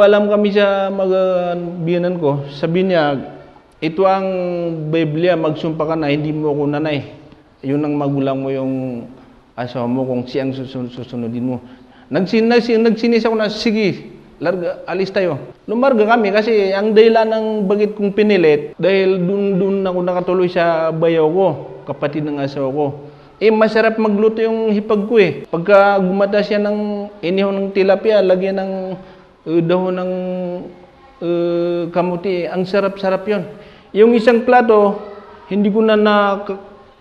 nagpaalam kami sa biyanan ko, sabi niya, ito ang Biblia, magsumpa ka na, hindi mo ako nanay. Yun ang magulang mo yung asawa mo kung siyang susunodin mo. Nagsinis ako na, sige, larga, alis tayo. Lumarga kami kasi ang dahilan ng bakit kong pinilit, dahil dun ako nakatuloy sa bayaw ko, kapatid ng asawa ko. Masarap magluto yung hipag ko eh. Pagka gumata siya ng inihaw ng tilapia, lagyan ng dahon ng kamuti, ang sarap-sarap yon. Yung isang plato, hindi ko na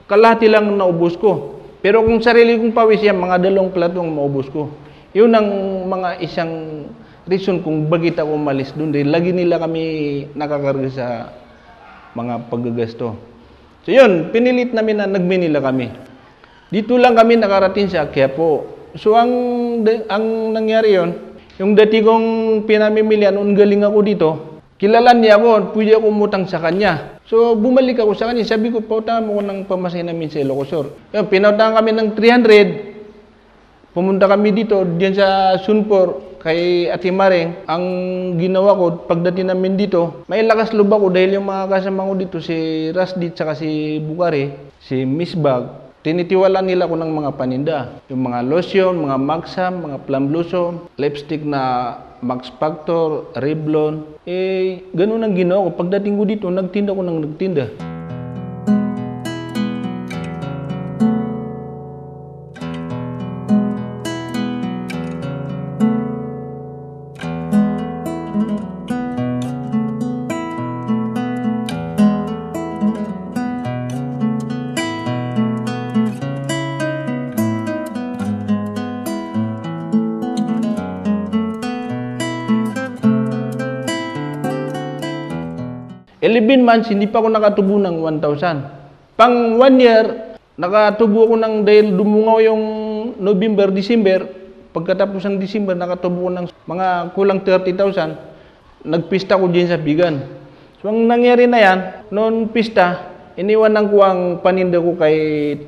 kalahati lang naubos ko. Pero kung sarili kong pawis yan, mga 2 plato ang maubos ko. Yun ang mga isang reason kung bakit ako umalis doon. Dahil lagi nila kami nakakarga sa mga paggagasto. So yun, pinilit namin na nag-Manila kami. Dito lang kami nakarating sa Quiapo. So ang nangyari yon, yung dati kong pinamimilian, nung galing ako dito, kilala niya ako, pwede ako umutang sa kanya. So bumalik ako sa kanya, sabi ko, pautahan mo ko ng pamasahe namin sa Ilocosur. Yun, pinautahan kami ng 300, pumunta kami dito, diyan sa Sunpor, kay Ate Maring. Ang ginawa ko, pagdating namin dito, may lakas loob ako dahil yung mga kasama ko dito, si Rasdi, saka si Bukari, si Miss Bag, tinitiwala nila ko ng mga paninda. Yung mga lotion, mga Maxam, mga Plum Blossom, lipstick na Max Factor, Revlon. Ganun ang ginawa ko. Pagdating ko dito, nagtinda ko ng nagtinda. Eleven months, hindi pa ako nakatubo ng 1,000. Pang 1 year, nakatubo ako ng, dahil dumungaw yung November, December, pagkatapos ng December, nakatubo ko ng mga kulang 30,000. Nagpista ko din sa Bigan. So, ang nangyari na yan, noon pista, iniwanan ko ang paninda ko kay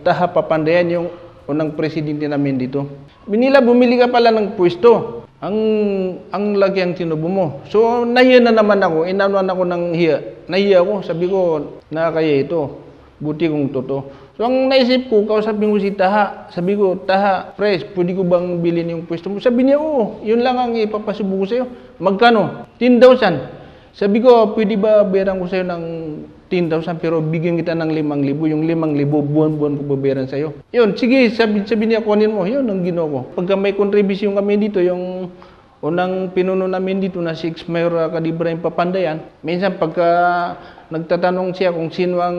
Taha Papandayan, yung unang presidente namin dito. Binila, bumili ka pala ng pwesto. Ang laki ang tinubo mo. So, nahiya na naman ako. Inanuan ako ng hiya. Nahiya ako. Sabi ko, nakakaya ito. Buti kong totoo. So, ang naisip ko, kausapin ko si Taha. Sabi ko, Taha, Pres, pwede ko bang bilhin yung pwesto mo? Sabi niya, oo. Yun lang ang ipapasubo ko sa'yo. Magkano? 10,000. Sabi ko, pwede ba bayaran ko sa'yo ng 10,000 pero bigyan kita ng 5,000. Yung 5,000 buwan-buwan ko babayaran sa'yo. Yun, sige, sabi niya, kunin mo. Yun ang ginawa ko. Pagka may contribution kami dito, yung unang pinuno namin dito na 6 Mayor Kadibrahim Papandayan, minsan pagka nagtatanong siya kung sino ang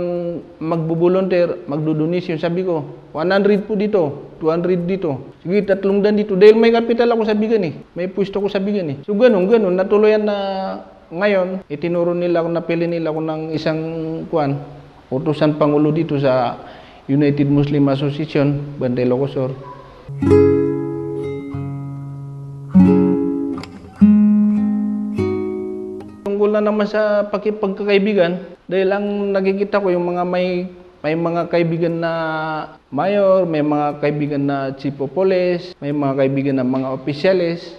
magbo-volunteer, magdo-donation, sabi ko, 100 po dito, 200 dito. Sige, 300 dito. Dahil may kapital ako sa Bigan eh. May pwesto ko sa Bigan eh. So ganun, natuloyan na. Ngayon, itinuro nila ako, napili nila ako ng isang utusan Pangulo dito sa United Muslim Association, Bantay Ilocosur. Tungkol na naman sa pagkakaibigan, dahil ang nakikita ko yung mga may mga kaibigan na mayor, may mga kaibigan na chief of police, may mga kaibigan na mga opisyalis.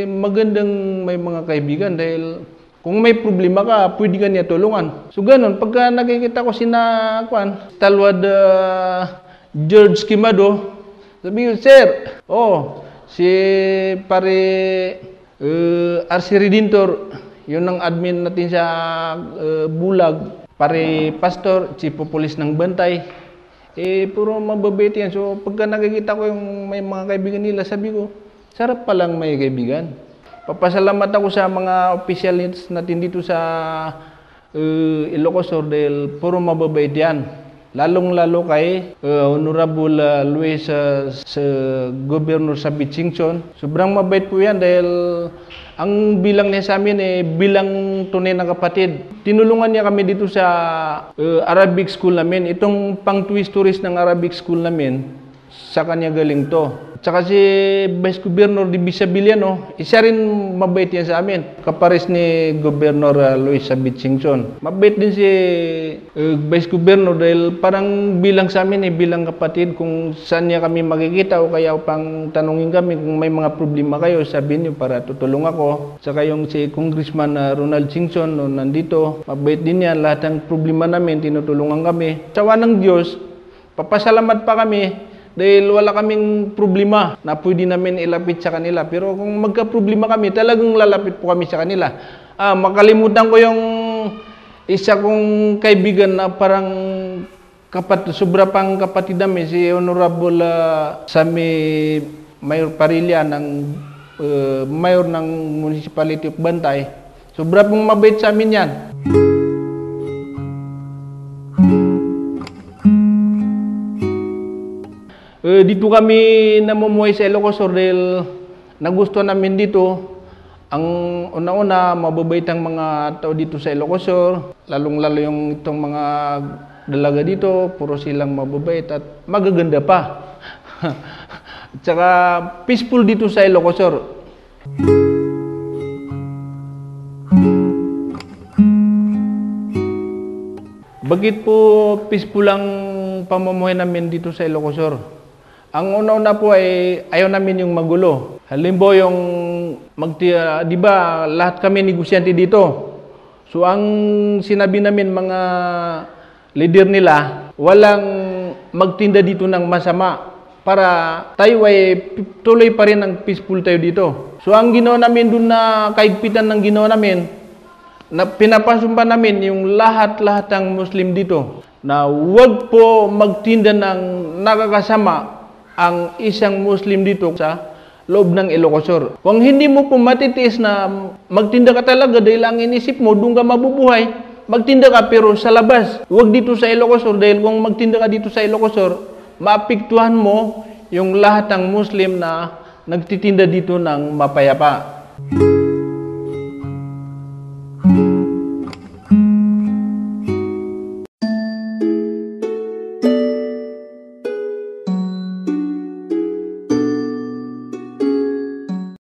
Magandang may mga kaibigan dahil kung may problema ka, pwede ka niya tulungan. So ganun, pagka nakikita ko Talwad George Quimado, sabi ko, Sir, si pare RC Redentor, yun ang admin natin sa Bulag, pare Pastor, Chief of Police ng Bantay, puro mababait yan. So pagka nakikita ko yung may mga kaibigan nila, sabi ko, sarap palang may kaibigan. Papasalamat ako sa mga officials natin dito sa Ilocosur dahil puro mababait yan. Lalong-lalo kay Honorable Luis sa Governor Sabit Singson. Sobrang mabait po yan dahil ang bilang niya sa amin bilang tunay na kapatid. Tinulungan niya kami dito sa Arabic school namin. Itong pang-twist ng Arabic school namin sa kanya galing to. Tsaka si Vice Governor de Visabiliano, isa rin mabait yan sa amin. Kapares ni Governor Luis Sabit Singson. Mabait din si Vice Governor dahil parang bilang sa amin, bilang kapatid, kung saan niya kami makikita o kaya pang tanungin kami kung may mga problema kayo, sabihin niyo para tutulong ako. Tsaka yung si Congressman Ronald Singson, no, nandito, mabait din yan. Lahat ng problema namin, tinutulungan kami. Sawa ng Diyos, papasalamat pa kami dahil wala kaming problema na pwede namin ilapit sa kanila. Pero kung magka-problema kami, talagang lalapit po kami sa kanila. Makalimutan ko yung isa kong kaibigan na parang sobra pang kapatid namin, si Honorable Sammy Mayor Parilla, Mayor ng Municipality of Bantay. Sobra pong mabait sa amin yan. Dito kami namumuhay sa Ilocos dahil nagustuhan namin dito. Ang una-una, mababait ang mga tao dito sa Ilocos, lalong-lalo yung itong mga dalaga dito, puro silang mababait at magaganda pa. At saka peaceful dito sa Ilocos. Bakit po peaceful ang pamumuhay namin dito sa Ilocos? Ang una-una po ay ayaw namin yung magulo. Halimbawa yung di ba lahat kami negosyante dito. So ang sinabi namin mga leader nila, walang magtinda dito ng masama para tayo ay tuloy pa rin ang peaceful tayo dito. So ang ginawa namin doon na kaigpitan ng ginawa namin, na pinapasumpa namin yung lahat-lahat ng Muslim dito na huwag po magtinda ng nakakasama ang isang Muslim dito sa loob ng Ilocos. Kung hindi mo po matitiis na magtinda ka talaga dahil ang inisip mo, doon ka mabubuhay, magtinda ka pero sa labas. Huwag dito sa Ilocos dahil kung magtinda ka dito sa Ilocos, maapektuhan mo yung lahat ng Muslim na nagtitinda dito ng mapayapa.